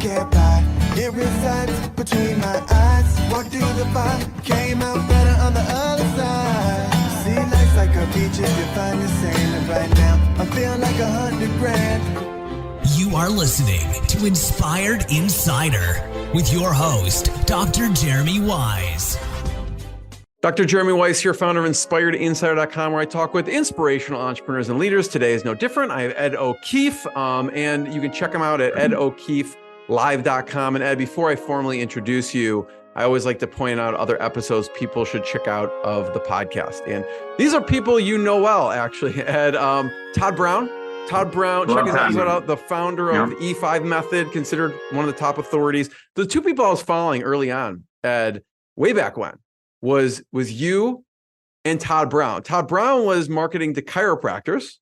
get by. It resides between my eyes. Walk through the fire, came out better on the other side. See, life's like a beach if you find the sand. And right now, I feel like 100 grand. You are listening to Inspired Insider with your host, Dr. Jeremy Wise. Dr. Jeremy Weiss here, founder of InspiredInsider.com, where I talk with inspirational entrepreneurs and leaders. Today is no different. I have Ed O'Keefe, and you can check him out at EdO'KeefeLive.com. And Ed, before I formally introduce you, I always like to point out other episodes people should check out of the podcast. And these are people you know well, actually, Ed. Todd Brown, check his episode out, the founder of the E5 method, considered one of the top authorities. The two people I was following early on, Ed, way back when, was you and Todd Brown. Todd Brown was marketing to chiropractors,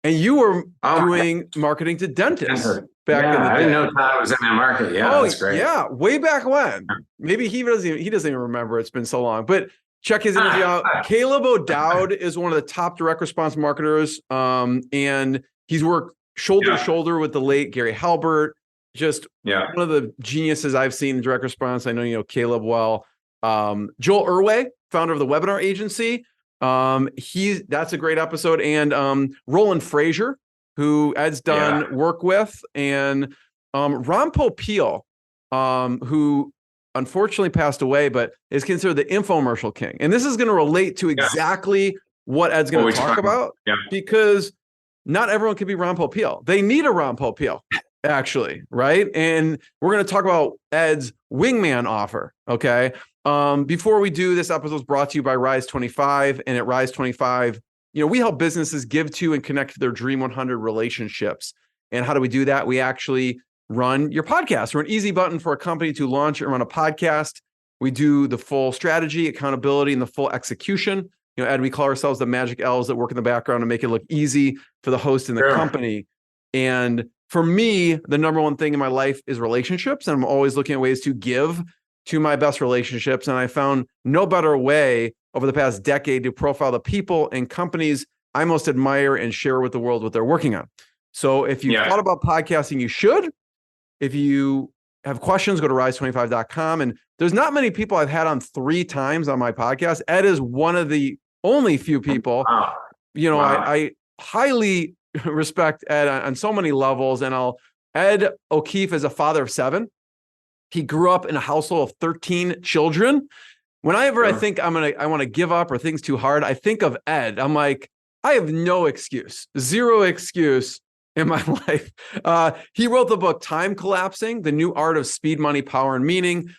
and you were doing marketing to dentists back in the day. I didn't know Todd was in that market. Yeah, that's great. Yeah, way back when. Maybe he doesn't even remember. It's been so long. But check his interview out. Caleb O'Dowd is one of the top direct response marketers, and he's worked shoulder to shoulder with the late Gary Halbert. Just one of the geniuses I've seen in direct response. I know you know Caleb well. Joel Irway, founder of the webinar agency. That's a great episode. And Roland Frazier, who Ed's done work with, and Ron Popeil, who unfortunately passed away, but is considered the infomercial king. And this is going to relate to exactly what Ed's going to talk about, because not everyone can be Ron Popeil. They need a Ron Popeil, actually, right? And we're going to talk about Ed's wingman offer, okay? Before we do, this episode is brought to you by Rise 25, and at Rise 25, we help businesses give to and connect to their Dream 100 relationships. And how do we do that? We actually run your podcast. We're an easy button for a company to launch and run a podcast. We do the full strategy, accountability, and the full execution. Ed, we call ourselves the magic elves that work in the background to make it look easy for the host and the company. And for me, the number one thing in my life is relationships. And I'm always looking at ways to give to my best relationships. And I found no better way over the past decade to profile the people and companies I most admire and share with the world what they're working on. So if you thought about podcasting, you should. If you have questions, go to rise25.com. And there's not many people I've had on 3 times on my podcast. Ed is one of the only few people. I highly respect Ed on so many levels. And Ed O'Keefe is a father of 7. He grew up in a household of 13 children. Whenever I think I want to give up or things too hard, I think of Ed. I'm like, I have no excuse, zero excuse in my life. He wrote the book, Time Collapsing, The New Art of Speed, Money, Power, and Meaning.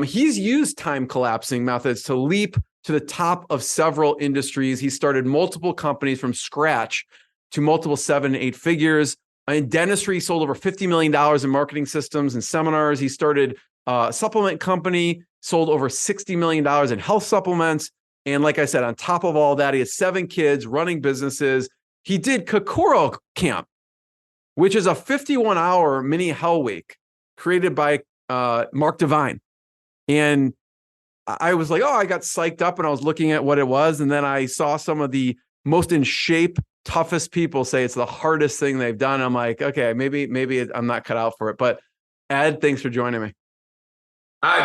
He's used time collapsing methods to leap to the top of several industries. He started multiple companies from scratch to multiple 7 and 8 figures. In dentistry, he sold over $50 million in marketing systems and seminars. He started a supplement company, sold over $60 million in health supplements. And like I said, on top of all that, he has 7 kids running businesses. He did Kokoro Camp, which is a 51-hour mini hell week created by Mark Divine. And I was like, I got psyched up and I was looking at what it was. And then I saw some of the most in shape, toughest people say it's the hardest thing they've done. I'm like, okay, maybe I'm not cut out for it. But Ed, thanks for joining me.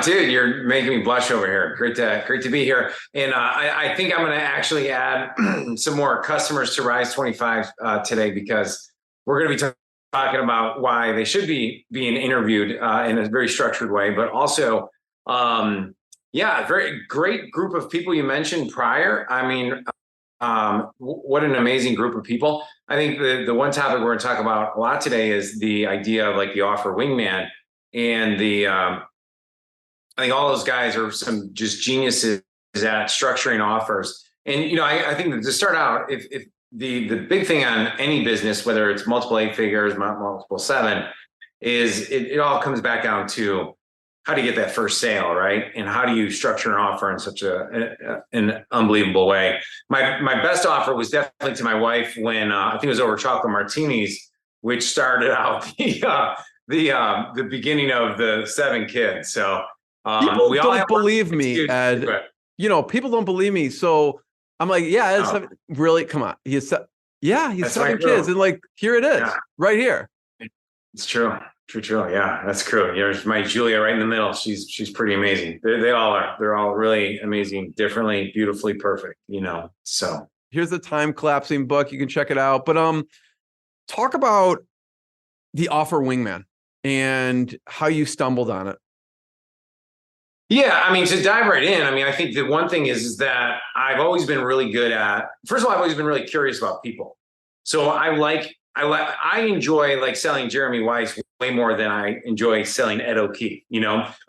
Dude, you're making me blush over here. Great to be here. And I think I'm going to actually add some more customers to Rise 25 today, because we're going to be talking about why they should be being interviewed in a very structured way, but also, very great group of people you mentioned prior. I mean, what an amazing group of people. I think the one topic we're going to talk about a lot today is the idea of like the offer wingman, and I think all those guys are some just geniuses at structuring offers. And, I think that to start out, if the big thing on any business, whether it's multiple 8 figures, multiple 7, is it all comes back down to how do you get that first sale, right? And how do you structure an offer in such an unbelievable way? My best offer was definitely to my wife when I think it was over chocolate martinis, which started out the beginning of the 7 kids. So people don't believe me, Ed. People don't believe me. So I'm like, really? Come on. He's 7 kids, and like here it is, right here. It's true. True. Yeah, that's cool. There's my Julia right in the middle. She's pretty amazing. They all are. They're all really amazing, differently, beautifully perfect, so. Here's the time collapsing book. You can check it out. But talk about the offer wingman and how you stumbled on it. Yeah, I mean, to dive right in, I mean, I think the one thing is that I've always been really good at, first of all, I've always been really curious about people. So I enjoy like selling Jeremy Weiss way more than I enjoy selling Ed O'Keefe,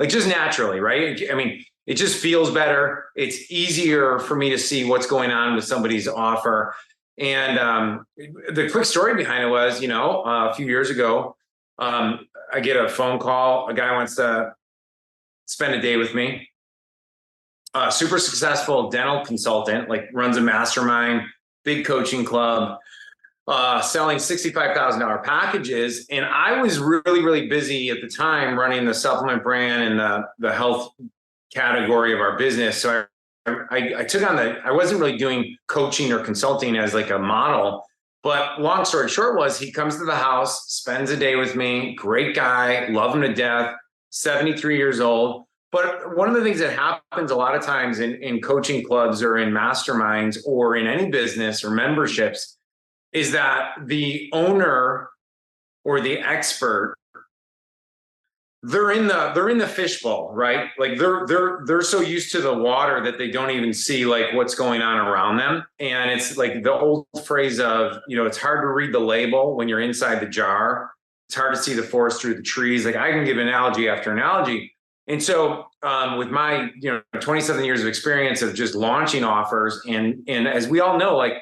like just naturally, right? I mean, it just feels better. It's easier for me to see what's going on with somebody's offer. And the quick story behind it was, a few years ago, I get a phone call. A guy wants to spend a day with me. Super successful dental consultant, like runs a mastermind, big coaching club, selling $65,000 packages. And I was really, really busy at the time running the supplement brand and the health category of our business. So I took on I wasn't really doing coaching or consulting as like a model, but long story short was he comes to the house, spends a day with me, great guy, love him to death, 73 years old. But one of the things that happens a lot of times in coaching clubs or in masterminds or in any business or memberships is that the owner or the expert, they're in the fishbowl, right? Like they're so used to the water that they don't even see like what's going on around them. And it's like the old phrase of, it's hard to read the label when you're inside the jar. It's hard to see the forest through the trees. Like I can give analogy after analogy. And so with my 27 years of experience of just launching offers, and as we all know, like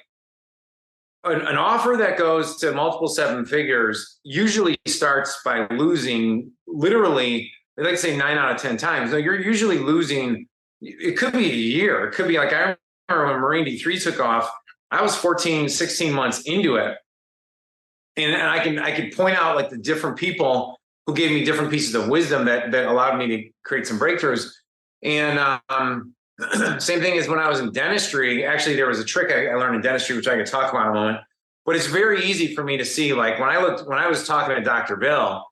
an offer that goes to multiple seven figures usually starts by losing literally, they like to say 9 out of 10 times. So you're usually losing, it could be a year. It could be like, I remember when Marine D3 took off, I was 14, 16 months into it. And I can point out like the different people who gave me different pieces of wisdom that allowed me to create some breakthroughs. And same thing as when I was in dentistry. Actually, there was a trick I learned in dentistry, which I could talk about in a moment. But it's very easy for me to see, like when I was talking to Dr. Bill,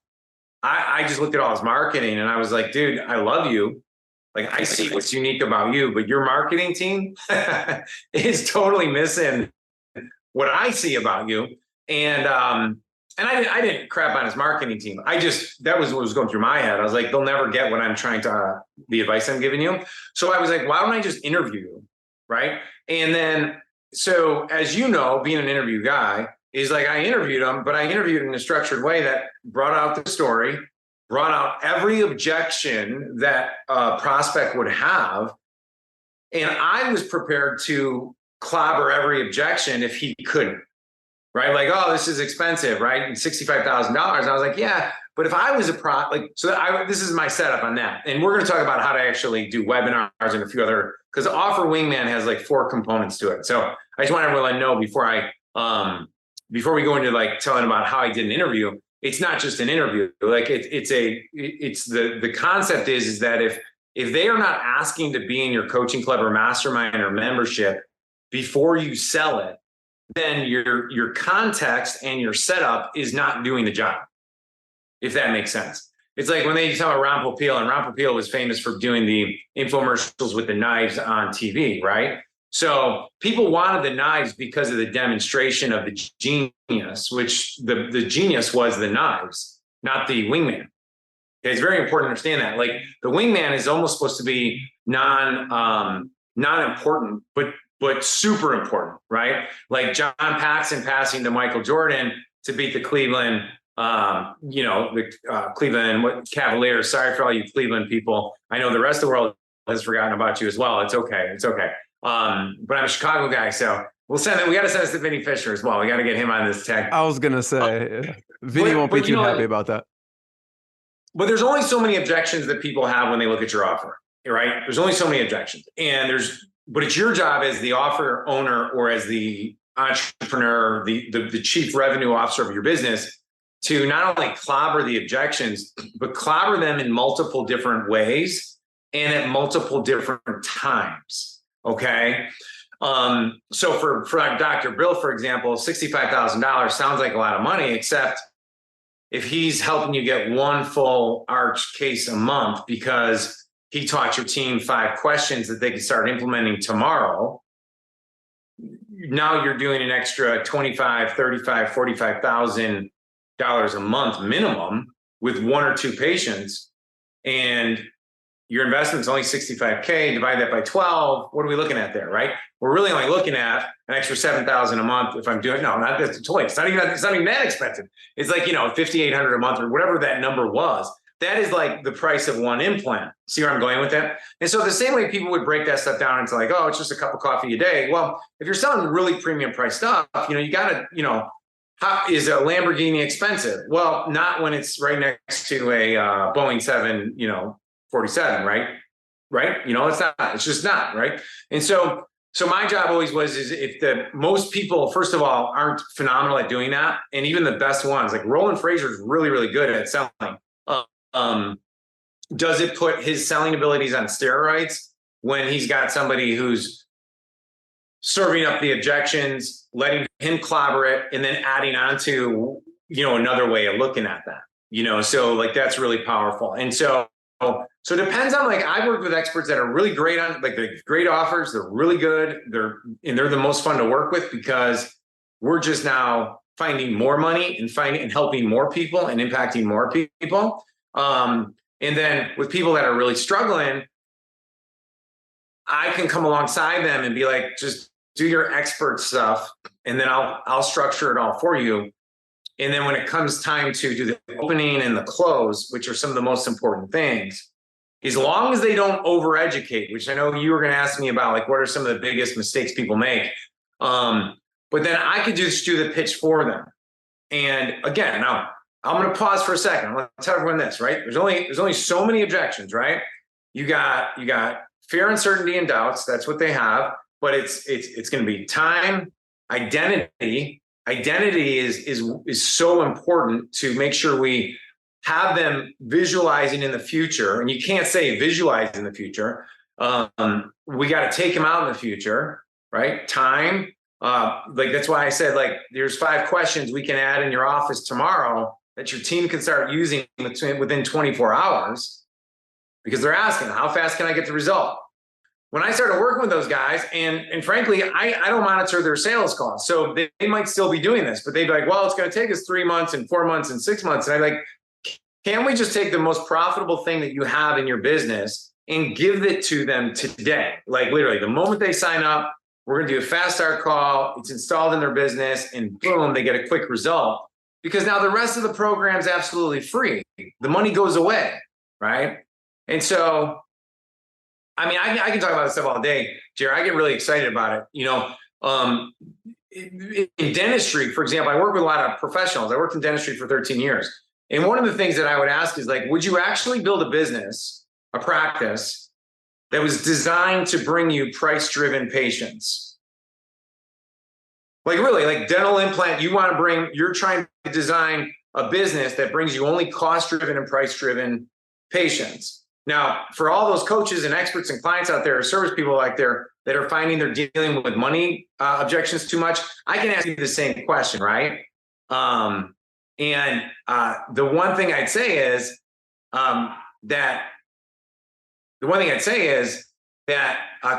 I just looked at all his marketing and I was like, dude, I love you. Like I see what's unique about you, but your marketing team is totally missing what I see about you. And I didn't crap on his marketing team. That was what was going through my head. I was like, they'll never get what I'm trying to, the advice I'm giving you. So I was like, why don't I just interview you? Right. And then, so as you know, being an interview guy is like, I interviewed him, but I interviewed in a structured way that brought out the story, brought out every objection that a prospect would have. And I was prepared to clobber every objection if he couldn't. Right? Like, oh, this is expensive, right? And $65,000. And I was like, yeah, but if I was this is my setup on that. And we're going to talk about how to actually do webinars and a few other, because Offer Wingman has like 4 components to it. So I just want everyone to know before we go into like telling about how I did an interview, it's not just an interview. Like the concept is that if they are not asking to be in your coaching club or mastermind or membership before you sell it, then your context and your setup is not doing the job, if that makes sense. It's like when they talk about Ron Popeil, and Ron Popeil was famous for doing the infomercials with the knives on TV, right? So people wanted the knives because of the demonstration of the genius, which the genius was the knives, not the wingman. Okay, it's very important to understand that. Like the wingman is almost supposed to be non-important, but super important, right? Like John Paxson passing to Michael Jordan to beat the Cleveland, Cleveland Cavaliers. Sorry for all you Cleveland people. I know the rest of the world has forgotten about you as well. It's okay. But I'm a Chicago guy, so we got to send us to Vinny Fisher as well. We got to get him on this tag. I was gonna say, Vinny won't be too happy about that. But there's only so many objections that people have when they look at your offer, right? There's only so many objections, but it's your job as the offer owner or as the entrepreneur, the chief revenue officer of your business, to not only clobber the objections, but clobber them in multiple different ways and at multiple different times. Okay. So for Dr. Bill, for example, $65,000 sounds like a lot of money, except if he's helping you get one full arch case a month because he taught your team 5 questions that they can start implementing tomorrow, now you're doing an extra $25,000, $35,000, $45,000 a month minimum with 1 or 2 patients, and your investment's only $65K. Divide that by 12. What are we looking at there, right? We're really only looking at an extra $7,000 a month if I'm doing, no, not that's totally. It's not even that expensive. It's like, $5,800 a month or whatever that number was. That is like the price of one implant. See where I'm going with that? And so the same way people would break that stuff down into like, oh, it's just a cup of coffee a day. Well, if you're selling really premium price stuff, you gotta, how is a Lamborghini expensive? Well, not when it's right next to a Boeing 747, right? It's not. It's just not, right? And so my job always was is if most people, first of all, aren't phenomenal at doing that, and even the best ones, like Roland Fraser is really, really good at selling. Does it put his selling abilities on steroids when he's got somebody who's serving up the objections, letting him clobber it, and then adding on to, another way of looking at that, so like that's really powerful. And so it depends on, like, I've worked with experts that are really great on, like, the great offers. They're really good. They're the most fun to work with because we're just now finding more money and helping more people and impacting more people. And then with people that are really struggling, I can come alongside them and be like, just do your expert stuff, and then I'll structure it all for you. And then when it comes time to do the opening and the close, which are some of the most important things, as long as they don't overeducate, which I know you were going to ask me about, like, what are some of the biggest mistakes people make? But then I could just do the pitch for them. And again, now I'm going to pause for a second. I'm going to tell everyone this, right? There's only so many objections, right? You got fear, uncertainty, and doubts. That's what they have. But it's going to be time, identity. Identity is so important to make sure we have them visualizing in the future. And you can't say visualize in the future. We got to take them out in the future, right? Time. Like, that's why I said, like, there's 5 questions we can add in your office tomorrow that your team can start using within 24 hours, because they're asking, how fast can I get the result? When I started working with those guys, and frankly, I don't monitor their sales calls. So they might still be doing this, but they'd be like, well, it's going to take us 3 months and 4 months and 6 months. And I'm like, can we just take the most profitable thing that you have in your business and give it to them today? Like, literally, the moment they sign up, we're going to do a fast start call. It's installed in their business, and boom, they get a quick result. Because now the rest of the program is absolutely free. The money goes away, right? And so, I mean, I can talk about this stuff all day, Jerry. I get really excited about it. In dentistry, for example, I work with a lot of professionals. I worked in dentistry for 13 years. And one of the things that I would ask is, like, would you actually build a business, a practice that was designed to bring you price-driven patients? Like, really, like dental implant, you're trying to design a business that brings you only cost-driven and price-driven patients. Now, for all those coaches and experts and clients out there, or service people out there that are finding they're dealing with money objections too much, I can ask you the same question, right? The one thing I'd say is that can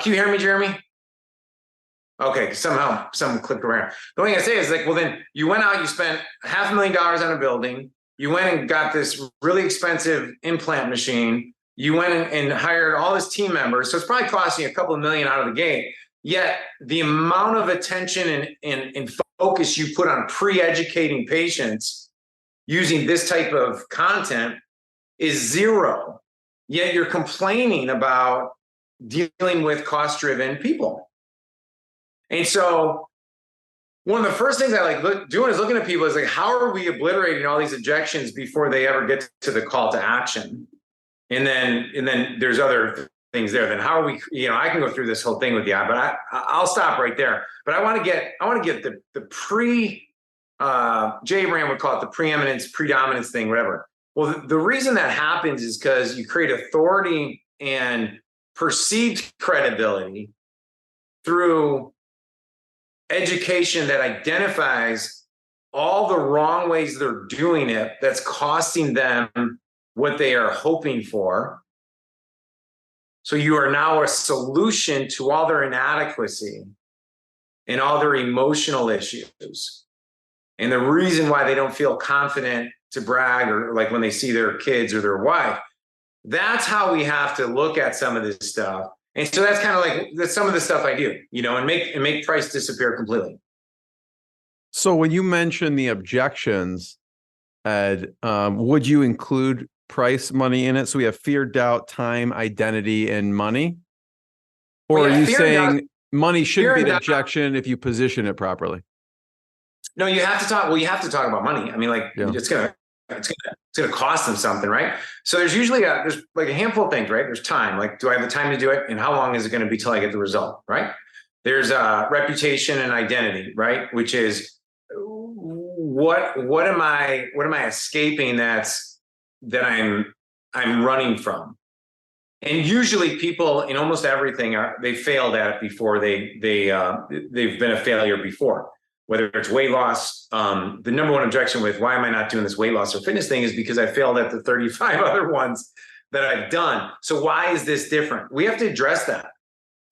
you hear me, Jeremy? Okay, somehow some clicked around. The only thing I say is, like, well, then you went out, you spent $500,000 on a building, you went and got this really expensive implant machine, you went and hired all his team members, so it's probably costing you a couple of million out of the gate. Yet the amount of attention and focus you put on pre-educating patients using this type of content is zero. Yet you're complaining about dealing with cost-driven people. And so one of the first things I like doing is looking at people is, like, how are we obliterating all these objections before they ever get to the call to action? And then there's other things there. Then how are we, I can go through this whole thing with you, but I'll stop right there. But I want to get the Jay Abraham would call it the predominance thing, whatever. Well, the reason that happens is because you create authority and perceived credibility through education that identifies all the wrong ways they're doing it that's costing them what they are hoping for. So you are now a solution to all their inadequacy and all their emotional issues. And the reason why they don't feel confident to brag, or like when they see their kids or their wife. That's how we have to look at some of this stuff. And so that's kind of like, that's some of the stuff I do, and make price disappear completely. So when you mention the objections, Ed, would you include price money in it? So we have fear, doubt, time, identity, and money? Or are you saying money shouldn't be an objection if you position it properly? No, you have to talk. Well, you have to talk about money. I mean, like it's gonna cost them something, right? So there's usually there's like a handful of things, right? There's time. Like, do I have the time to do it, and how long is it going to be till I get the result, right? There's reputation and identity, right? Which is what am I escaping that I'm running from? And usually people in almost everything they failed at it before. They've been a failure before. Whether it's weight loss, the number one objection with why am I not doing this weight loss or fitness thing is because I failed at the 35 other ones that I've done. So why is this different? We have to address that.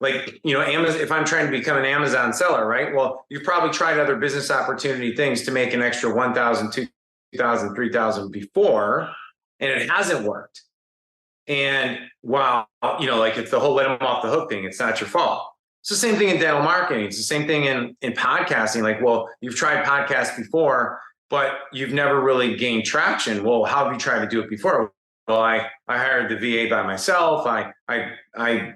Like, Amazon, if I'm trying to become an Amazon seller, right? Well, you've probably tried other business opportunity things to make an extra 1,000, 2,000, 3,000 before, and it hasn't worked. And wow, like it's the whole let them off the hook thing. It's not your fault. It's the same thing in dental marketing. It's the same thing in podcasting. Like, well, you've tried podcasts before, but you've never really gained traction. Well, how have you tried to do it before? Well, I hired the VA by myself. I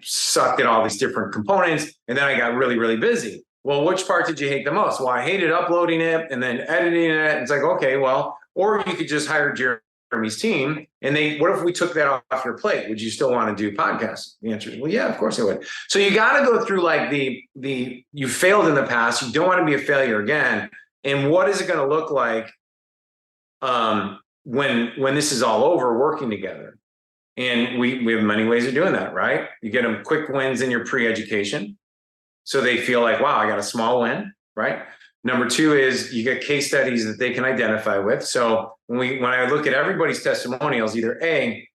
sucked at all these different components, and then I got really, really busy. Well, which part did you hate the most? Well, I hated uploading it and then editing it. It's like, okay, well, or you could just hire Jeremy's team, and what if we took that off your plate? Would you still want to do podcasts? The answer is, well, yeah, of course I would. So you got to go through like you failed in the past. You don't want to be a failure again. And what is it going to look like when this is all over, working together? And we have many ways of doing that, right? You get them quick wins in your pre-education, so they feel like, wow, I got a small win, right? Number two is you get case studies that they can identify with. So when I look at everybody's testimonials, either A,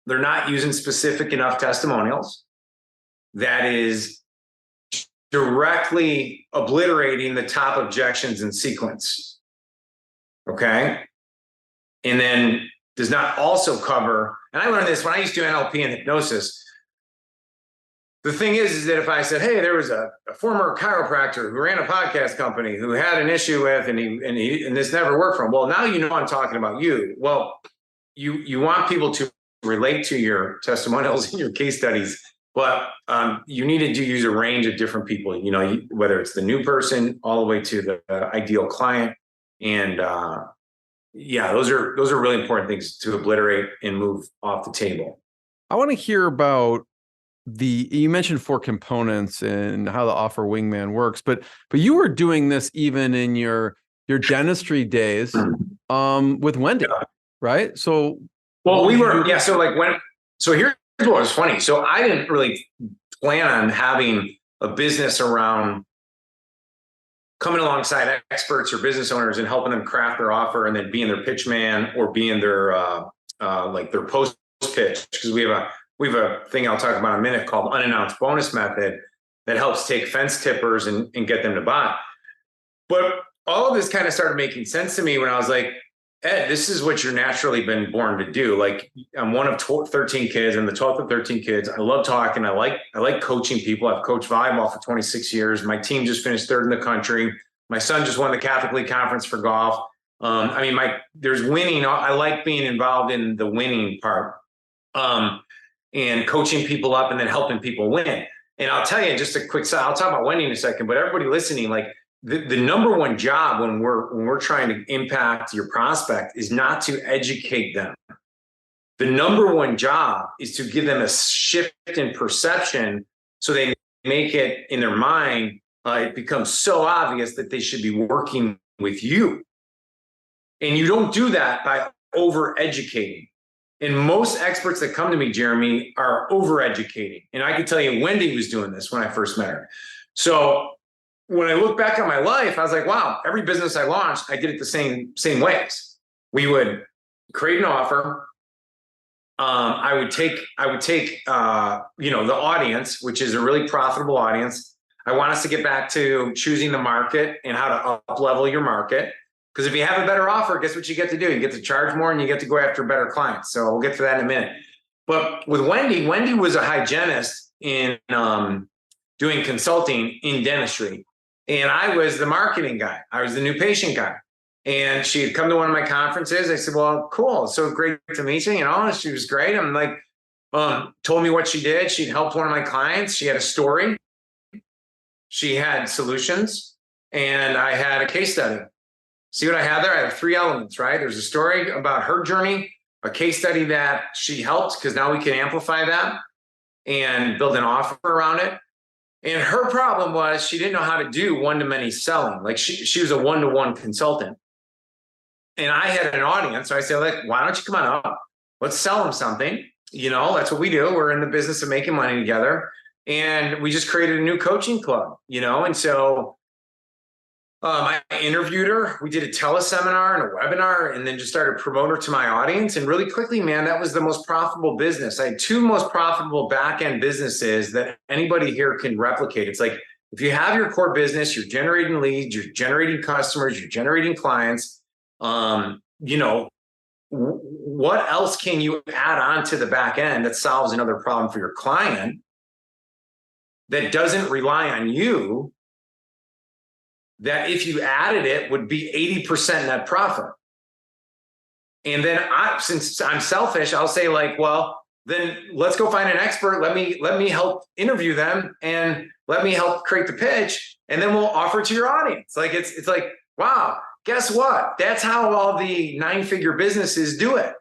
they're not using specific enough testimonials that is directly obliterating the top objections in sequence. Okay. And then does not also cover, and I learned this when I used to do NLP and hypnosis. The thing is that if I said, hey, there was a former chiropractor who ran a podcast company who had an issue with, and this never worked for him. Well, now I'm talking about you. Well, you want people to relate to your testimonials and your case studies, but you needed to use a range of different people, whether it's the new person all the way to the ideal client. And those are really important things to obliterate and move off the table. I want to hear about you mentioned 4 components and how the offer wingman works, but you were doing this even in your dentistry days with Wendy, right? So so here's what was funny. So I didn't really plan on having a business around coming alongside experts or business owners and helping them craft their offer and then being their pitch man or being their their post pitch, because we have a thing I'll talk about in a minute called unannounced bonus method that helps take fence tippers and get them to buy. But all of this kind of started making sense to me when I was like, Ed, this is what you're naturally been born to do. Like, I'm one of 13 kids. I'm the 12th of 13 kids. I love talking. I like coaching people. I've coached volleyball for 26 years. My team just finished 3rd in the country. My son just won the Catholic League conference for golf. There's winning. I like being involved in the winning part. And coaching people up and then helping people win. And I'll tell you just a quick side, I'll talk about Wendy in a second, but everybody listening, like the number one job when we're trying to impact your prospect is not to educate them. The number one job is to give them a shift in perception so they make it in their mind. It becomes so obvious that they should be working with you. And you don't do that by over-educating. And most experts that come to me, Jeremy, are overeducating. And I can tell you, Wendy was doing this when I first met her. So when I look back on my life, I was like, wow, every business I launched, I did it the same ways. We would create an offer. I would take the audience, which is a really profitable audience. I want us to get back to choosing the market and how to up level your market. Because if you have a better offer, guess what you get to do? You get to charge more and you get to go after better clients. So we'll get to that in a minute. But with Wendy was a hygienist in doing consulting in dentistry. And I was the marketing guy. I was the new patient guy. And she had come to one of my conferences. I said, well, cool. So great to meet you. She was great. I'm like, told me what she did. She'd helped one of my clients. She had a story. She had solutions. And I had a case study. See what I had there? I have 3 elements, right? There's a story about her journey, a case study that she helped, because now we can amplify that and build an offer around it. And her problem was she didn't know how to do one-to-many selling. Like she was a one-to-one consultant. And I had an audience. So I said, like, why don't you come on up? Let's sell them something. That's what we do. We're in the business of making money together. And we just created a new coaching club, and so I interviewed her. We did a teleseminar and a webinar, and then just started to promote her to my audience. And really quickly, man, that was the most profitable business. I had 2 most profitable back-end businesses that anybody here can replicate. It's like, if you have your core business, you're generating leads, you're generating customers, you're generating clients. What else can you add on to the back end that solves another problem for your client that doesn't rely on you, that if you added it would be 80% net profit? And then since I'm selfish, I'll say, like, well, then let's go find an expert. Let me help interview them and let me help create the pitch. And then we'll offer it to your audience. Like, it's like, wow, guess what? That's how all the 9-figure businesses do it.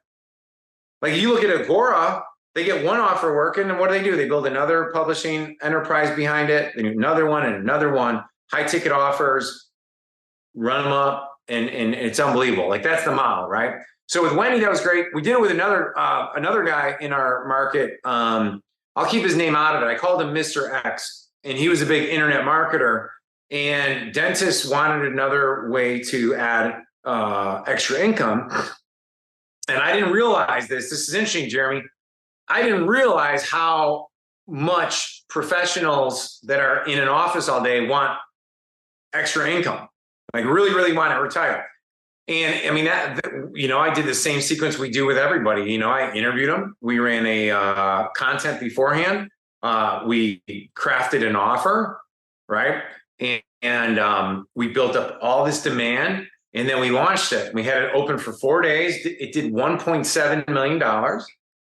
Like, you look at Agora, they get one offer working, and what do? They build another publishing enterprise behind it. They do another one and another one. High ticket offers, run them up, and it's unbelievable. Like, that's the model, right? So with Wendy, that was great. We did it with another guy in our market. I'll keep his name out of it. I called him Mr. X, and he was a big internet marketer. And dentists wanted another way to add extra income. And I didn't realize this. This is interesting, Jeremy. I didn't realize how much professionals that are in an office all day want extra income, like really, really want to retire. And I mean, I did the same sequence we do with everybody. I interviewed them. We ran a content beforehand. We crafted an offer, right? And we built up all this demand, and then we launched it. We had it open for 4 days. It did $1.7 million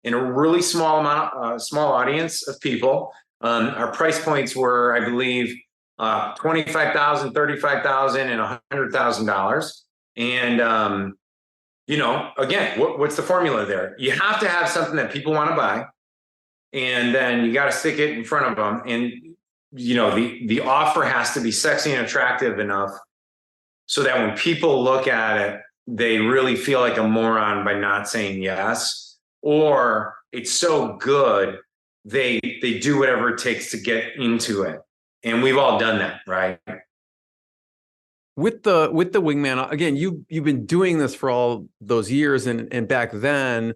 in a really small audience of people. Our price points were, I believe, $25,000, $35,000, and $100,000. And again, what's the formula there? You have to have something that people want to buy, and then you got to stick it in front of them. And the offer has to be sexy and attractive enough so that when people look at it, they really feel like a moron by not saying yes, or it's so good they do whatever it takes to get into it. And we've all done that, right? With the wingman, again, you've been doing this for all those years, and back then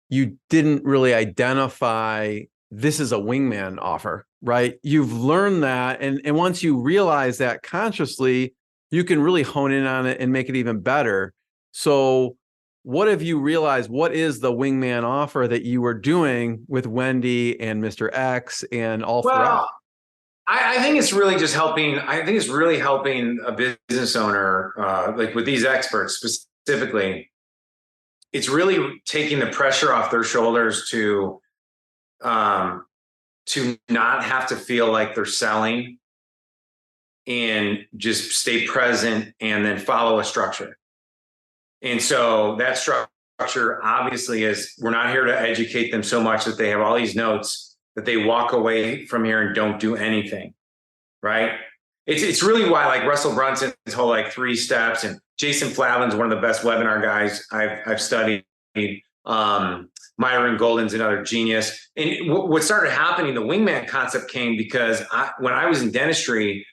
you didn't really identify this is a wingman offer, right? You've learned that, and once you realize that consciously, you can really hone in on it and make it even better. So what have you realized? What is the wingman offer that you were doing with Wendy and Mr. X and all throughout? I think it's really just helping. I think it's really helping a business owner, like with these experts specifically. It's really taking the pressure off their shoulders to not have to feel like they're selling, and just stay present and then follow a structure. And so that structure obviously is, we're not here to educate them so much that they have all these notes that they walk away from here and don't do anything, right? It's really why, like, Russell Brunson's whole, like, 3 steps, and Jason Flavin's one of the best webinar guys I've studied. Myron Golden's another genius. And what started happening, the wingman concept came because when I was in dentistry,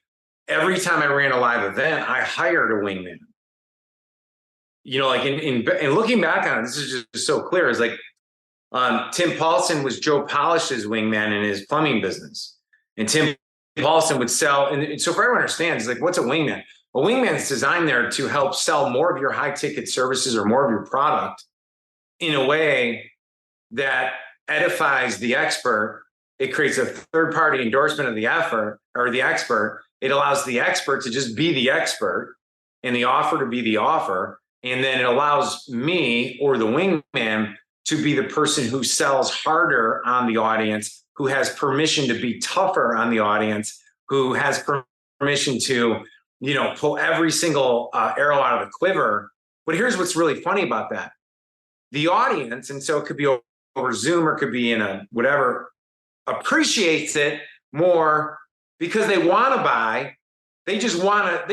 every time I ran a live event, I hired a wingman. You know, like in looking back on it, this is just so clear. It's like Tim Paulson was Joe Polish's wingman in his plumbing business. And Tim Paulson would sell. And so for everyone understands, like, what's a wingman? A wingman is designed there to help sell more of your high ticket services or more of your product in a way that edifies the expert. It creates a third party endorsement of the effort or the expert. It allows the expert to just be the expert and the offer to be the offer. And then it allows me or the wingman to be the person who sells harder on the audience, who has permission to be tougher on the audience, who has permission to, you know, pull every single arrow out of the quiver. But here's what's really funny about that. The audience, and so it could be over Zoom or it could be in a whatever, appreciates it more because they want to buy. They just want to,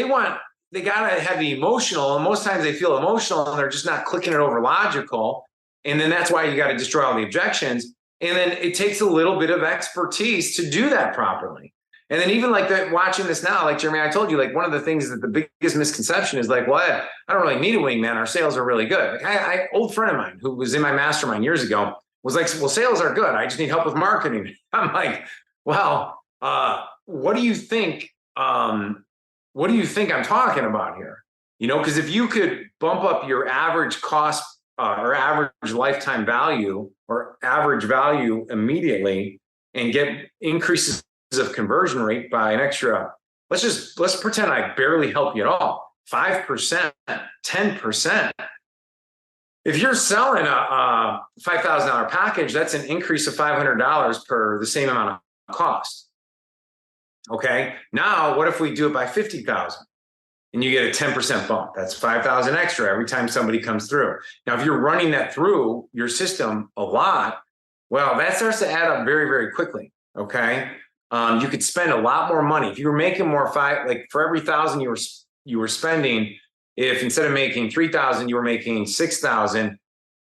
they got to have the emotional. And most times they feel emotional and they're just not clicking it over logical. And then that's why you got to destroy all the objections. And then it takes a little bit of expertise to do that properly. And then even like that, watching this now, like Jeremy, I told you, like one of the things that the biggest misconception is like, well, I don't really need a wingman. Our sales are really good. Like I old friend of mine who was in my mastermind years ago was like, well, sales are good. I just need help with marketing. I'm like, well, what do you think? What do you think I'm talking about here? You know, because if you could bump up your average cost or average lifetime value or average value immediately and get increases of conversion rate by an extra, let's pretend I barely help you at all, 5%, 10%. If you're selling a $5,000 package, that's an increase of $500 per the same amount of cost. Okay. Now, what if we do it by 50,000 and you get a 10% bump? That's 5,000 extra every time somebody comes through. Now, if you're running that through your system a lot, well, that starts to add up very, very quickly. Okay. You could spend a lot more money if you were making more like for every 1,000 you were spending. If instead of making 3,000, you were making 6,000,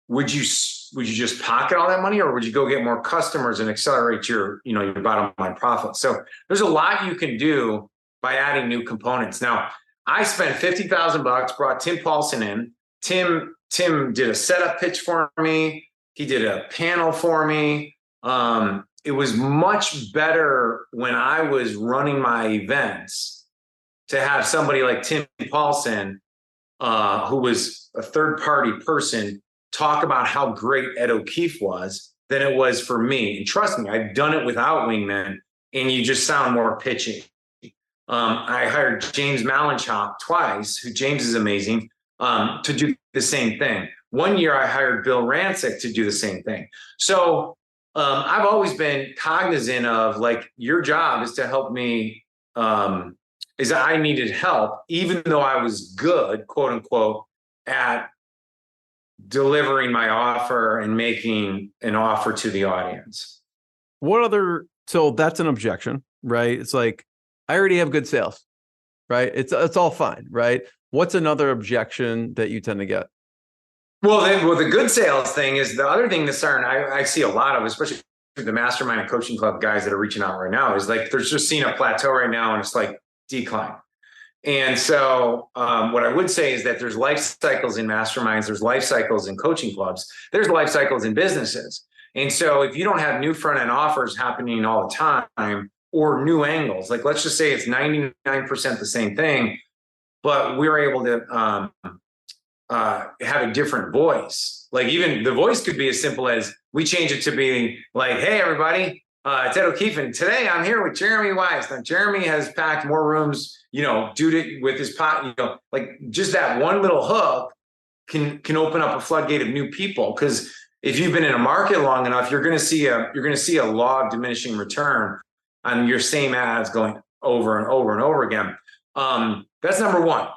would you just pocket all that money, or would you go get more customers and accelerate your bottom line profit? So there's a lot you can do by adding new components. Now, I spent $50,000, brought Tim Paulson in. Tim did a setup pitch for me. He did a panel for me. It was much better when I was running my events to have somebody like Tim Paulson, who was a third-party person, talk about how great Ed O'Keefe was than it was for me. And trust me, I've done it without wingmen, and you just sound more pitchy. I hired James Malinchop twice, who James is amazing, to do the same thing. One year I hired Bill Rancic to do the same thing. So I've always been cognizant of like, your job is to help me, is that I needed help, even though I was good, quote unquote, at delivering my offer and making an offer to the audience. So that's an objection, right? It's like, I already have good sales, right? It's all fine, right? What's another objection that you tend to get? Well, the good sales thing is the other thing that's I see a lot of, especially the mastermind and coaching club guys that are reaching out right now, is like, there's just seeing a plateau right now and it's like decline. And so what I would say is that there's life cycles in masterminds, there's life cycles in coaching clubs, there's life cycles in businesses. And so if you don't have new front end offers happening all the time or new angles, like let's just say it's 99% the same thing, but we're able to have a different voice. Like even the voice could be as simple as we change it to being like, hey, everybody, it's Ed O'Keefe, and today I'm here with Jeremy Wise. Now, Jeremy has packed more rooms, with his pot, like just that one little hook can open up a floodgate of new people. Because if you've been in a market long enough, you're going to see a law of diminishing return on your same ads going over and over and over again. That's number one.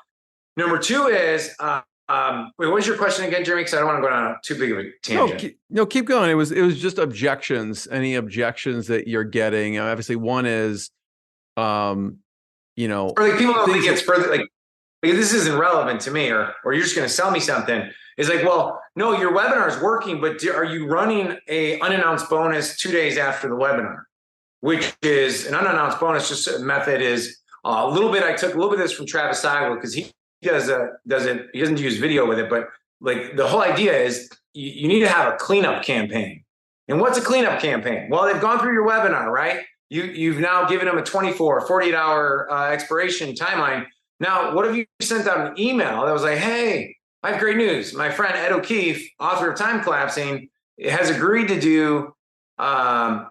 Number two is, wait, what was your question again, Jeremy? Because I don't want to go down too big of a tangent. No, keep going. It was just objections. Any objections that you're getting? Obviously, one is, or like people don't think it's further like this isn't relevant to me, or you're just going to sell me something. It's like, well, no, your webinar is working, but are you running a unannounced bonus 2 days after the webinar? Which is an unannounced bonus. Just a method is, A little bit, I took a little bit of this from Travis Seigel because he doesn't use video with it, but like the whole idea is you need to have a cleanup campaign. And what's a cleanup campaign? Well, they've gone through your webinar, right? You've now given them a 24, 48-hour expiration timeline. Now, what if you sent out an email that was like, hey, I have great news. My friend Ed O'Keefe, author of Time Collapsing, has agreed to do a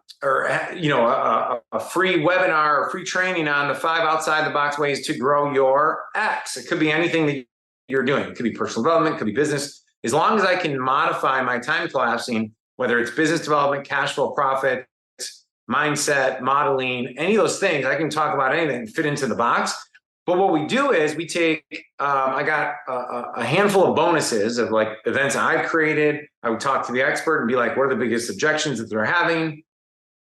free webinar or free training on the 5 outside the box ways to grow your X. It could be anything that you're doing. It could be personal development, it could be business. As long as I can modify my time collapsing, whether it's business development, cash flow, profit, mindset, modeling, any of those things, I can talk about anything and fit into the box. But what we do is we take, I got a handful of bonuses of like events I've created. I would talk to the expert and be like, what are the biggest objections that they're having?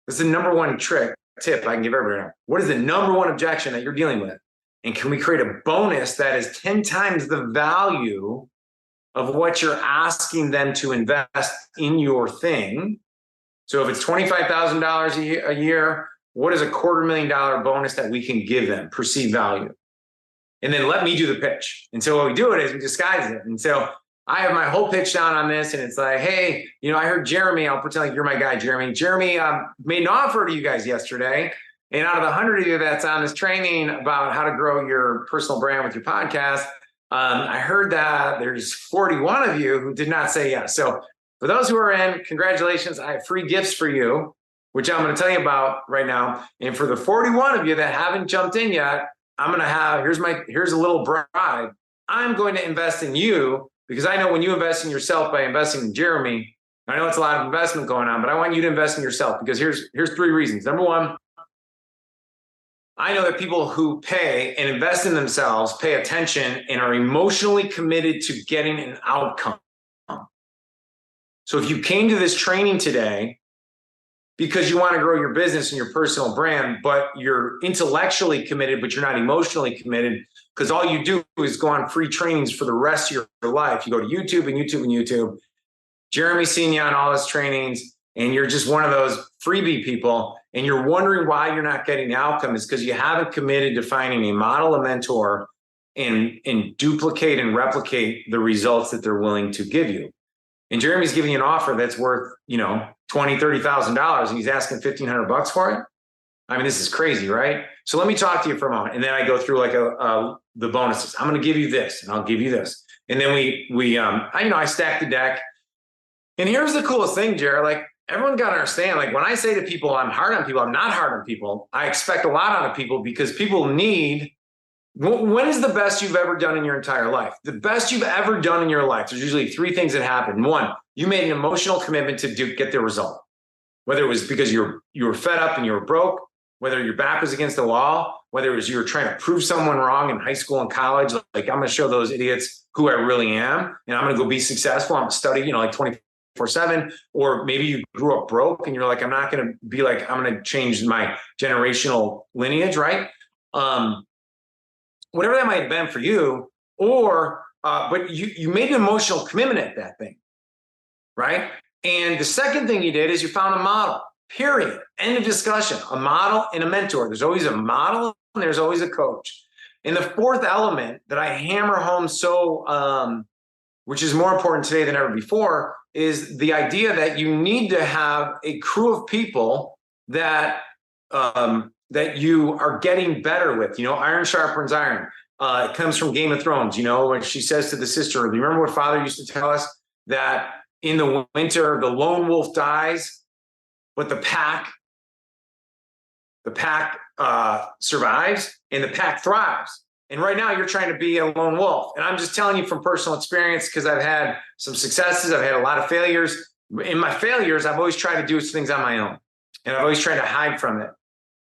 This is the number one tip I can give everybody now. What is the number one objection that you're dealing with? And can we create a bonus that is 10 times the value of what you're asking them to invest in your thing? So if it's $25,000 a year, what is a $250,000 bonus that we can give them, perceived value? And then let me do the pitch. And so what we do it is we disguise it. And so I have my whole pitch down on this, and it's like, hey, I heard Jeremy, I'll pretend like you're my guy, Jeremy. Jeremy made an offer to you guys yesterday. And out of the 100 of you that's on this training about how to grow your personal brand with your podcast, I heard that there's 41 of you who did not say yes. So for those who are in, congratulations. I have free gifts for you, which I'm going to tell you about right now. And for the 41 of you that haven't jumped in yet, I'm going to have, here's a little bribe. I'm going to invest in you because I know when you invest in yourself by investing in Jeremy, I know it's a lot of investment going on, but I want you to invest in yourself because here's 3 reasons. Number one, I know that people who pay and invest in themselves pay attention and are emotionally committed to getting an outcome. So if you came to this training today because you want to grow your business and your personal brand, but you're intellectually committed, but you're not emotionally committed, because all you do is go on free trainings for the rest of your life. You go to YouTube and YouTube and YouTube. Jeremy's seen you on all his trainings, and you're just one of those freebie people, and you're wondering why you're not getting the outcome is because you haven't committed to finding a model, a mentor, and duplicate and replicate the results that they're willing to give you. And Jeremy's giving you an offer that's worth, $20,000, $30,000, and he's asking $1,500 for it. I mean, this is crazy, right? So let me talk to you for a moment, and then I go through like the bonuses. I'm going to give you this, and I'll give you this, and then I stack the deck. And here's the coolest thing, Jared. Like everyone got to understand. Like when I say to people, I'm hard on people, I'm not hard on people. I expect a lot out of people because people need. When is the best you've ever done in your entire life? The best you've ever done in your life. There's usually 3 things that happen. 1, you made an emotional commitment to get the result. Whether it was because you were fed up and you were broke, whether your back was against the wall, whether it was you were trying to prove someone wrong in high school and college, like I'm going to show those idiots who I really am, and I'm going to go be successful. I'm going to study, like 24/7, or maybe you grew up broke and you're like, I'm not going to be like, I'm going to change my generational lineage, right? Whatever that might have been for you, or but you made an emotional commitment at that thing, right? And the second thing you did is you found a model, period, end of discussion, a model and a mentor. There's always a model and there's always a coach. And the 4th element that I hammer home which is more important today than ever before, is the idea that you need to have a crew of people that you are getting better with. Iron sharpens iron. It comes from Game of Thrones, when she says to the sister, do you remember what Father used to tell us? That in the winter, the lone wolf dies, but the pack survives and the pack thrives. And right now you're trying to be a lone wolf. And I'm just telling you from personal experience, because I've had some successes. I've had a lot of failures. In my failures, I've always tried to do things on my own. And I've always tried to hide from it,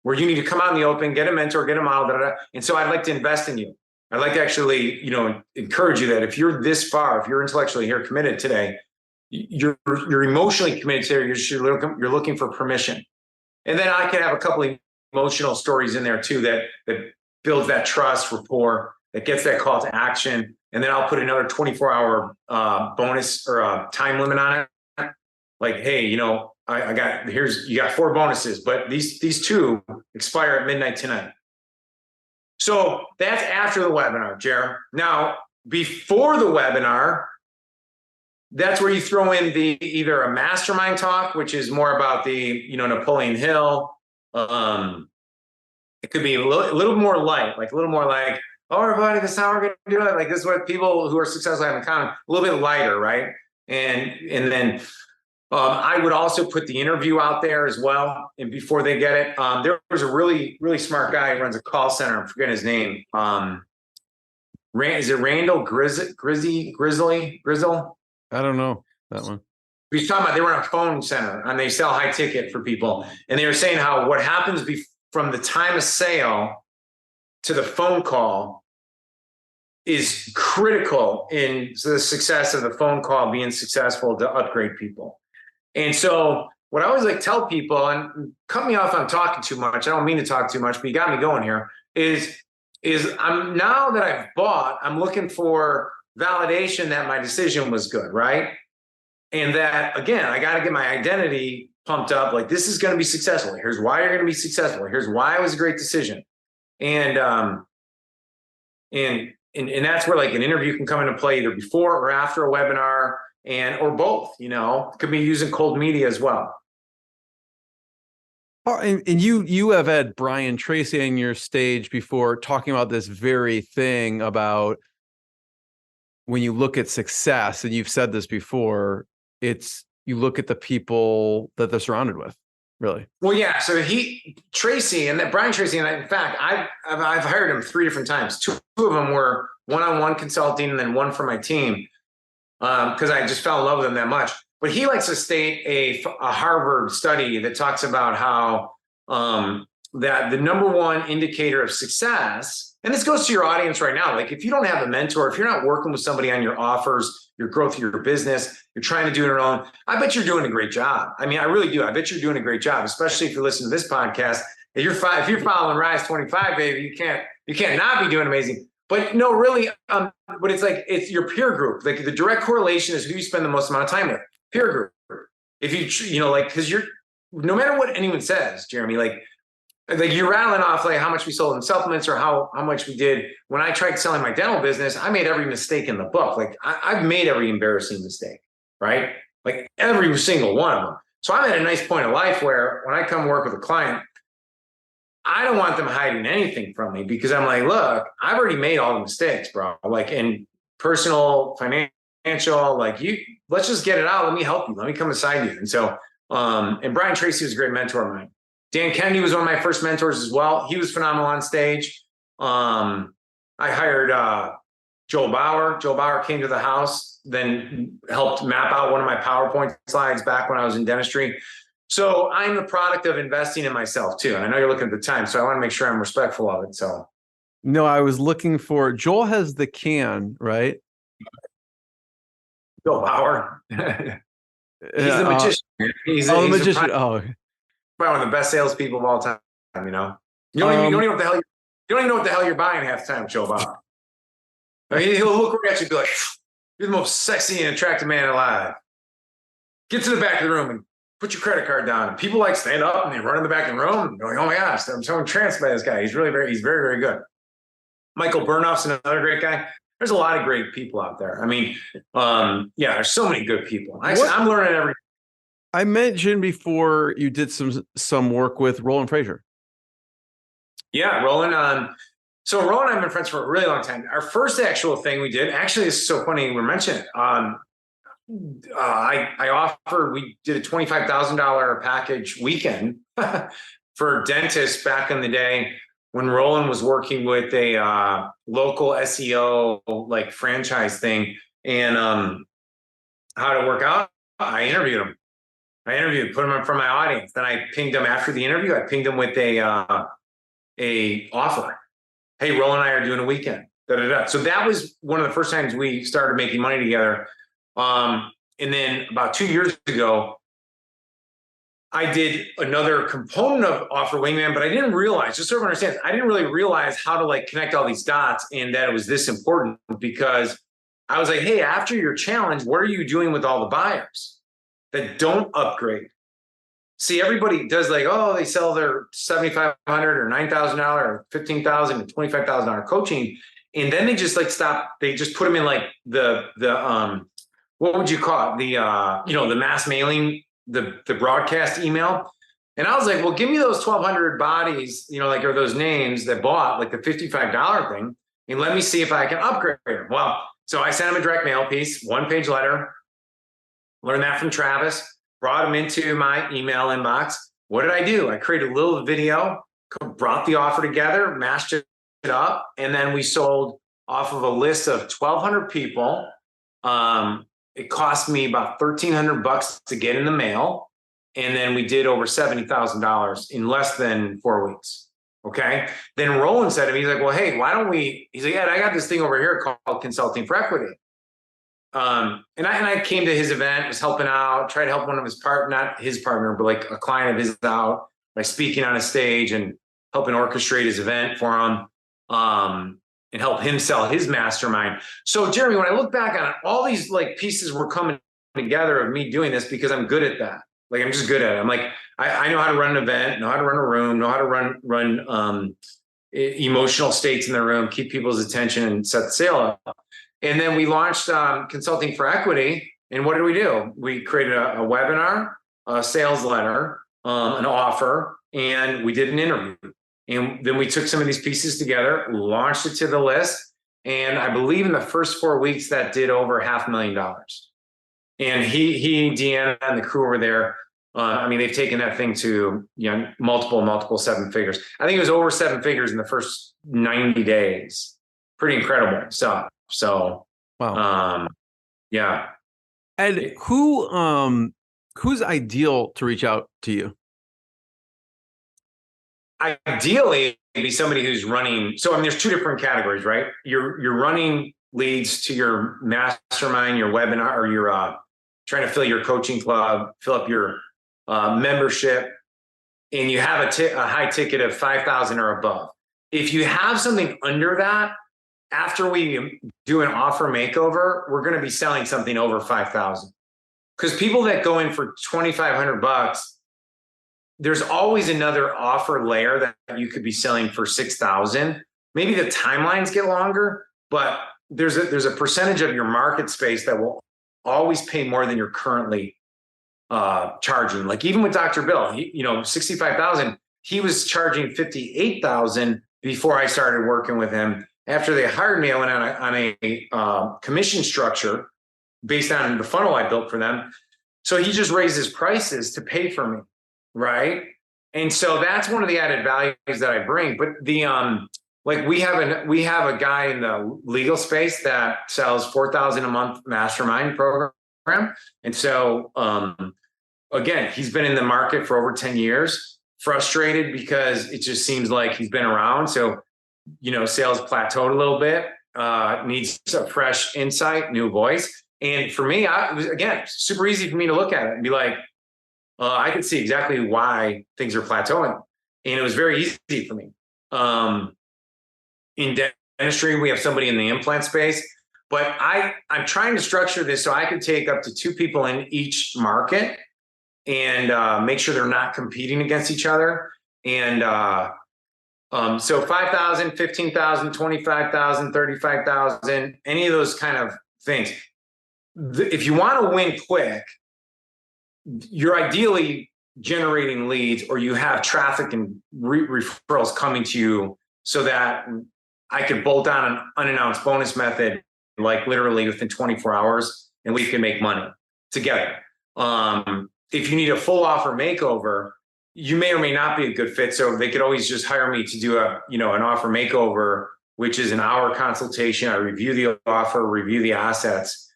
where you need to come out in the open, get a mentor, get a model, And so I'd like to invest in you. I'd like to actually, encourage you that if you're this far, if you're intellectually here committed today, you're emotionally committed today, you're looking for permission. And then I could have a couple of emotional stories in there too that builds that trust, rapport, that gets that call to action. And then I'll put another 24-hour bonus or a time limit on it. Like, hey, you got 4 bonuses, but these 2 expire at midnight tonight. So that's after the webinar, Jer. Now, before the webinar, that's where you throw in either a mastermind talk, which is more about Napoleon Hill. It could be a little more light, oh, everybody, this is how we're going to do it. Like, this is what people who are successful have in common. A little bit lighter, right? And then I would also put the interview out there as well. And before they get it, there was a really, really smart guy who runs a call center. I'm forgetting his name. Is it Randall Grizzle? I don't know that one. He's talking about, they run a phone center and they sell high ticket for people. And they were saying how what happens from the time of sale to the phone call is critical in the success of the phone call being successful to upgrade people. And so what I always tell people, and cut me off, I'm talking too much. I don't mean to talk too much, but you got me going here, is I'm, now that I've bought, I'm looking for validation that my decision was good, right? And that, again, I got to get my identity pumped up. Like, this is going to be successful. Here's why you're going to be successful. Here's why it was a great decision. And that's where an interview can come into play either before or after a webinar, or both. Could be using cold media as well. Oh, and you have had Brian Tracy on your stage before talking about this very thing about when you look at success, and you've said this before, you look at the people that they're surrounded with, really. Well, yeah. So Brian Tracy, and in fact, I've hired him 3 different times. Two of them were one-on-one consulting, and then one for my team, because I just fell in love with him that much. But he likes to state a Harvard study that talks about how that the number one indicator of success, and this goes to your audience right now, if you don't have a mentor, if you're not working with somebody on your offers, your growth of your business, you're trying to do it on your own, I bet you're doing a great job. I mean, I really do. I bet you're doing a great job, especially if you're listening to this podcast. If you're following Rise 25, baby, you can't not be doing amazing. But no, really, but it's your peer group. The direct correlation is who you spend the most amount of time with. Peer group. If because you're, no matter what anyone says, Jeremy, you're rattling off how much we sold in supplements or how much we did. When I tried selling my dental business, I made every mistake in the book. I've made every embarrassing mistake, right? Every single one of them. So I'm at a nice point of life where when I come work with a client, I don't want them hiding anything from me, because I'm look, I've already made all the mistakes, bro. In personal, financial, let's just get it out. Let me help you. Let me come beside you. And so, and Brian Tracy was a great mentor of mine. Dan Kennedy was one of my first mentors as well. He was phenomenal on stage. I hired Joel Bauer. Joel Bauer came to the house, then helped map out one of my PowerPoint slides back when I was in dentistry. So I'm the product of investing in myself too. And I know you're looking at the time, so I want to make sure I'm respectful of it. So, no, I was looking for, Joel has the can, right? Joel Bauer. He's the magician. He's the magician. Probably one of the best salespeople of all time. You don't even know what the hell you don't even know what the hell you're buying half the time, Joel Bauer. He'll look right at you and be like, "You're the most sexy and attractive man alive. Get to the back of the room and put your credit card down." And people stand up and they run in the back of the room and going, "Oh my gosh, I'm so entranced by this guy. He's very, very good." Michael Burnoff's another great guy. There's a lot of great people out there. I mean, there's so many good people. I'm learning every. I mentioned before you did some work with Roland Frazier. Yeah, Roland. So Roland and I have been friends for a really long time. Our first actual thing we did, actually, this is so funny we're mentioning it. We did a $25,000 package weekend for dentists back in the day when Roland was working with a local SEO franchise thing, and how to work out. I interviewed him. Put him in front of my audience. Then I pinged him after the interview. I pinged him with a offer. Hey, Roland and I are doing a weekend. So that was one of the first times we started making money together. And then about 2 years ago, I did another component of Offer Wingman, but I didn't realize, just so everyone understands, I didn't really realize how to connect all these dots and that it was this important, because I was like, hey, after your challenge, what are you doing with all the buyers that don't upgrade? See, everybody does like, oh, they sell their $7,500 or $9,000 or $15,000 and $25,000 coaching. And then they just like stop. They just put them in like the what would you call it? The mass mailing, the broadcast email. And I was like, well, give me those 1,200 bodies, or those names that bought like the $55 thing, and let me see if I can upgrade them. Well, so I sent him a direct mail piece, 1-page letter, learned that from Travis, brought him into my email inbox. What did I do? I created a little video, brought the offer together, mashed it up, and then we sold off of a list of 1,200 people. It cost me about $1,300 to get in the mail. And then we did over $70,000 in less than 4 weeks. Okay. Then Roland said to me, he's like, well, hey, why don't we, he's like, yeah, I got this thing over here called Consulting for Equity. And I came to his event, was helping out, tried to help one of his not his partner, but like a client of his out by speaking on a stage and helping orchestrate his event for him, and help him sell his mastermind. So Jeremy, when I look back on it, all these like pieces were coming together of me doing this because I'm good at that. Like, I'm just good at it. I'm like, I know how to run an event, know how to run a room, know how to run emotional states in the room, keep people's attention and set the sale up. And then we launched Consulting for Equity. And what did we do? We created a webinar, a sales letter, an offer, and we did an interview. And then we took some of these pieces together, launched it to the list. And I believe in the first 4 weeks that did over $500,000. And he, Deanna, and the crew over there, they've taken that thing to multiple 7 figures. I think it was over 7 figures in the first 90 days. Pretty incredible stuff. So, wow. Yeah. And who's ideal to reach out to you? Ideally, it'd be somebody who's running. So, there's 2 different categories, right? You're running leads to your mastermind, your webinar, or your trying to fill your coaching club, fill up your membership, and you have a high ticket of 5,000 or above. If you have something under that, after we do an offer makeover, we're going to be selling something over 5,000. Because people that go in for $2,500, there's always another offer layer that you could be selling for 6,000. Maybe the timelines get longer, but there's a percentage of your market space that will always pay more than you're currently charging. Like even with Dr. Bill, $65,000, he was charging $58,000 before I started working with him. After they hired me, I went on a commission structure based on the funnel I built for them. So he just raised his prices to pay for me, right? And so that's one of the added values that I bring. But the we have a guy in the legal space that sells $4,000 a month mastermind program. And so again, he's been in the market for over 10 years, frustrated because it just seems like he's been around. So, sales plateaued a little bit, needs a fresh insight, new voice. And for me, it was, again, super easy for me to look at it and be like, I could see exactly why things are plateauing. And it was very easy for me. In dentistry, we have somebody in the implant space, but I'm trying to structure this so I could take up to 2 people in each market and make sure they're not competing against each other. And so 5,000, 15,000, 25,000, 35,000, any of those kind of things. If you want to win quick, you're ideally generating leads, or you have traffic and referrals coming to you so that I could bolt on an unannounced bonus method, like literally within 24 hours, and we can make money together. If you need a full offer makeover, you may or may not be a good fit. So they could always just hire me to do an offer makeover, which is an hour consultation. I review the offer, review the assets.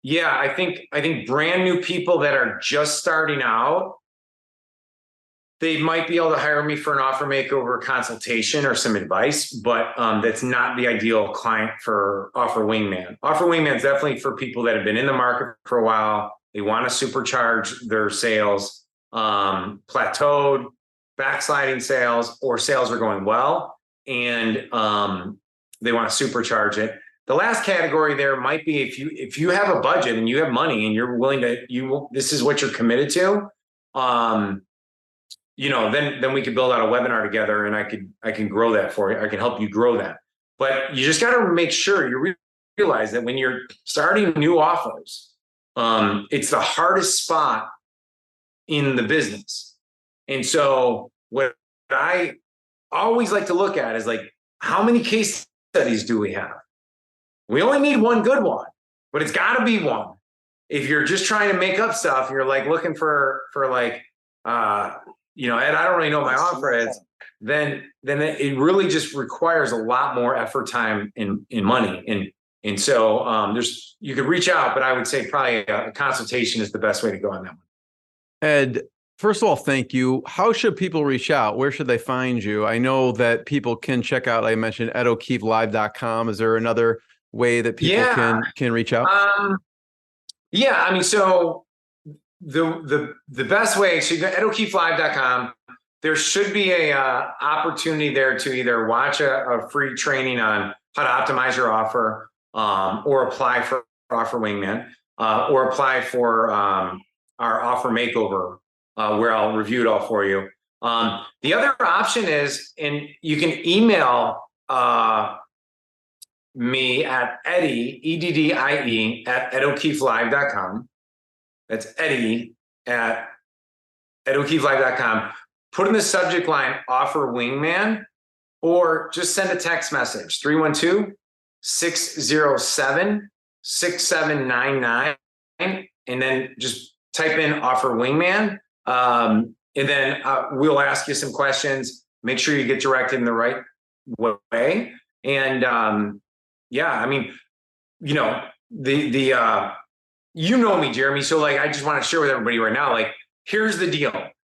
Yeah, I think brand new people that are just starting out, they might be able to hire me for an offer makeover consultation or some advice, but that's not the ideal client for Offer Wingman. Offer Wingman is definitely for people that have been in the market for a while. They want to supercharge their sales, plateaued, backsliding sales, or sales are going well, and they want to supercharge it. the last category there might be if you have a budget and you have money and you're willing to, this is what you're committed to. Then we could build out a webinar together, and I can grow that for you. I can help you grow that. But you just got to make sure you realize that when you're starting new offers, it's the hardest spot in the business. And so what I always like to look at is like, how many case studies do we have? We only need one good one, but it's got to be one. If you're just trying to make up stuff, you're like looking for like, Ed, I don't really know my offer is, then it really just requires a lot more effort, time, and money. And so you could reach out, but I would say probably a consultation is the best way to go on that one. Ed, first of all, thank you. How should people reach out? Where should they find you? I know that people can check out, like I mentioned, edokeefelive.com. Is there another way that people can reach out? So the best way, so you go to edokeefelive.com. There should be a opportunity there to either watch a free training on how to optimize your offer, or apply for Offer Wingman, or apply for our offer makeover, where I'll review it all for you. The other option is, and you can email me at Eddie, EDDIE, at edokeefelive.com. That's Eddie at edokeefelive.com. Put in the subject line Offer Wingman, or just send a text message, 312-607-6799, and then just type in Offer Wingman. And then we'll ask you some questions. Make sure you get directed in the right way. And you know me, Jeremy. So like, I just want to share with everybody right now, like, here's the deal.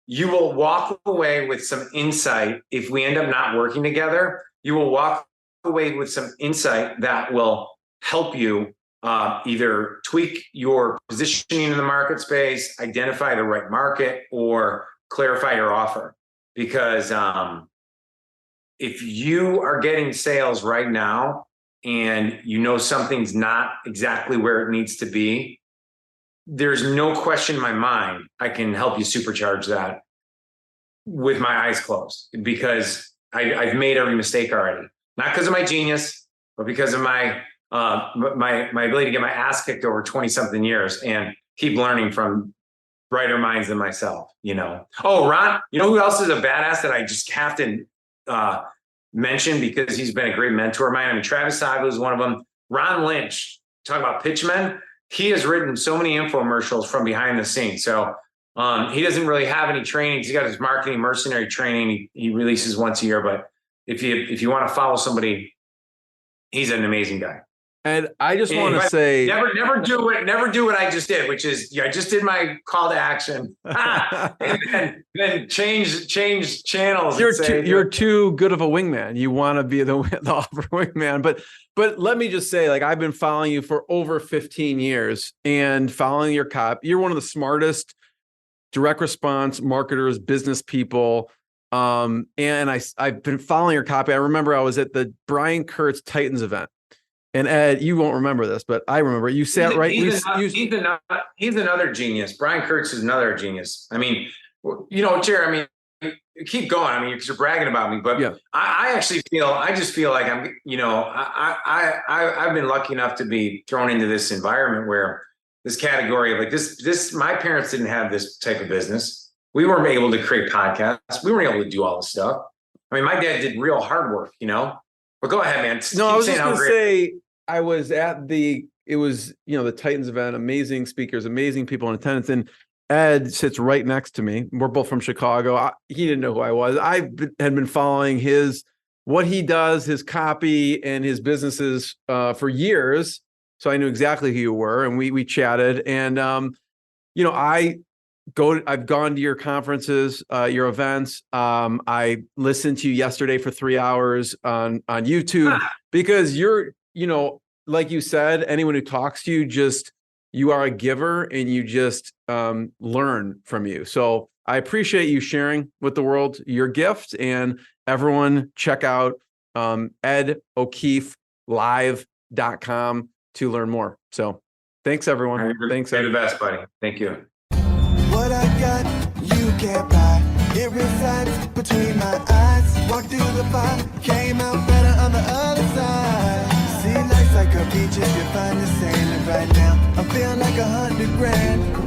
You will walk away with some insight. If we end up not working together, you will walk away with some insight that will help you either tweak your positioning in the market space, identify the right market, or clarify your offer. Because if you are getting sales right now and you know something's not exactly where it needs to be, there's no question in my mind I can help you supercharge that with my eyes closed, because I've made every mistake already. Not because of my genius, but because of my ability to get my ass kicked over 20-something years and keep learning from brighter minds than myself, Oh, Ron, you know who else is a badass that I just have to mention because he's been a great mentor of mine? I mean, Travis Saglu is one of them. Ron Lynch, talk about pitchmen. He has written so many infomercials from behind the scenes. So he doesn't really have any trainings. He's got his marketing mercenary training. He releases once a year. But if you want to follow somebody, he's an amazing guy. And I just want to say, never do what I just did, which is I just did my call to action, and then change channels. You're too good of a wingman. You want to be the offer wingman, but let me just say, like, I've been following you for over 15 years and following your you're one of the smartest direct response marketers, business people. And I've been following your copy. I remember I was at the Brian Kurtz Titans event. And Ed, you won't remember this, but I remember you sat right. He's another genius. Brian Kurtz is another genius. I mean, Jerry, keep going. I mean, because you're bragging about me, but yeah. I just feel like I'm, I've been lucky enough to be thrown into this environment where this category of like this, my parents didn't have this type of business. We weren't able to create podcasts. We weren't able to do all this stuff. I mean, my dad did real hard work, but go ahead, man. No, I was just going to say, I was at the Titans event, amazing speakers, amazing people in attendance. And Ed sits right next to me. We're both from Chicago. He didn't know who I was. I had been following what he does, his copy and his businesses for years. So I knew exactly who you were, and we chatted. And, I've gone to your conferences, your events. I listened to you yesterday for 3 hours on YouTube because you're, like you said, anyone who talks to you, you are a giver and you just learn from you. So I appreciate you sharing with the world your gift, and everyone check out edokeefelive.com. wingman.com to learn more. So thanks, everyone. Thanks, You're Ed. the best, buddy. Thank you. What I got, you can't buy. It resides between my eyes. Walked through the fire, came out better on the other side. See, life's like a beach if you find the sailing right now. I'm feeling like 100 grand.